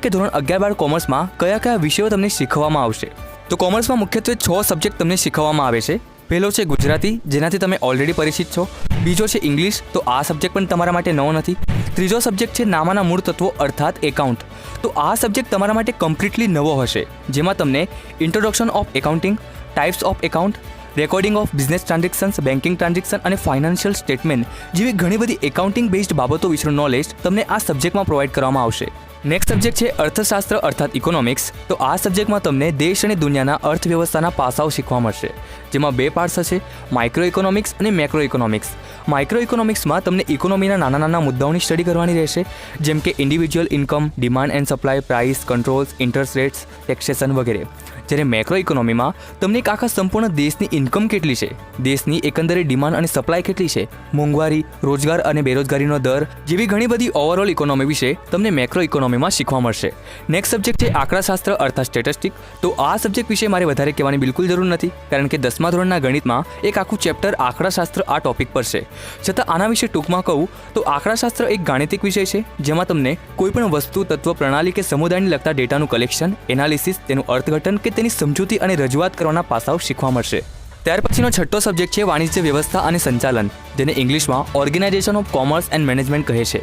કે ધોરણ 11-12 કોમર્સમાં કયા કયા વિષયો તમને શીખવવામાં આવશે. તો કોમર્સમાં મુખ્યત્વે 6 સબ્જેક્ટ તમને શીખવવામાં આવે છે. પહેલો છે ગુજરાતી, જેનાથી તમે ઓલરેડી પરિચિત છો. બીજો છે ઇંગ્લિશ, તો આ સબ્જેક્ટ પણ તમારા માટે નવો નથી. ત્રીજો સબ્જેક્ટ છે નામાના મૂળ તત્વો અર્થાત એકાઉન્ટ. તો આ સબ્જેક્ટ તમારા માટે કમ્પ્લીટલી નવો હશે, જેમાં તમને introduction of accounting, types of account, recording of business transactions, banking transaction અને ફાઇનાન્શિયલ સ્ટેટમેન્ટ જેવી ઘણી બધી એકાઉન્ટિંગ બેઝડ બાબતો વિશેનું નોલેજ તમને આ સબ્જેક્ટમાં પ્રોવાઈડ કરવામાં આવશે. નેક્સ્ટ સબ્જેક્ટ છે અર્થશાસ્ત્ર અર્થાત ઇકોનોમિક્સ. તો આ સબ્જેક્ટમાં તમને દેશ અને દુનિયાના અર્થવ્યવસ્થાના પાસાઓ શીખવા મળશે, જેમાં 2 પાર્ટ્સ હશે, માઇક્રો ઇકોનોમિક્સ અને મેક્રો ઇકોનોમિક્સ. માઇક્રો ઇકોનોમિક્સમાં તમને ઇકોનોમીના નાના નાના મુદ્દાઓની સ્ટડી કરવાની રહેશે, જેમ કે individual income, demand and supply, price, controls, interest rates, taxation વગેરે. જ્યારે મેક્રો ઇકોનોમીમાં તમને એક આખા સંપૂર્ણ દેશની ઇન્કમ કેટલી છે, દેશની એકંદરે ડિમાન્ડ અને સપ્લાય કેટલી છે, મોંઘવારી, રોજગાર અને બેરોજગારીનો દર જેવી ઘણી બધી ઓવરઓલ ઇકોનોમી વિશે તમને મેક્રો ઇકોનોમીમાં શીખવા મળશે. નેક્સ્ટ સબ્જેક્ટ છે આંકડાશાસ્ત્ર અર્થાત સ્ટેટિસ્ટિક. તો આ સબ્જેક્ટ વિશે મારે વધારે કહેવાની બિલકુલ જરૂર નથી, કારણ કે 10મા ધોરણના ગણિતમાં એક આખું ચેપ્ટર આંકડાશાસ્ત્ર આ ટોપિક પર છે. છતાં આના વિશે ટૂંકમાં કહું તો આંકડાશાસ્ત્ર એક ગાણિતિક વિષય છે, જેમાં તમને કોઈપણ વસ્તુ, તત્વ, પ્રણાલી કે સમુદાયને લગતા ડેટાનું કલેક્શન, એનાલિસિસ, તેનું અર્થઘટન કે તેની સમજૂતી અને રજૂઆત કરવાના પાસાઓ શીખવા મળશે. ત્યાર પછીનો છઠ્ઠો સબ્જેક્ટ છે વાણિજ્ય વ્યવસ્થા અને સંચાલન, જેને ઇંગ્લિશમાં organisation of commerce and management કહે છે.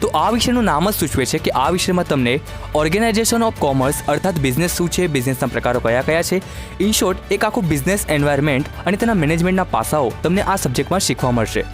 તો આ વિષયનું નામ જ સૂચવે છે કે આ વિષયમાં તમને ઓર્ગેનાઇઝેશન ઓફ કોમર્સ અર્થાત બિઝનેસ શું છે, બિઝનેસના પ્રકારો કયા કયા છે, ઇન શોર્ટ એક આખું બિઝનેસ એન્વાયરમેન્ટ અને તેના મેનેજમેન્ટના પાસાઓ તમને આ સબ્જેક્ટમાં શીખવા મળશે.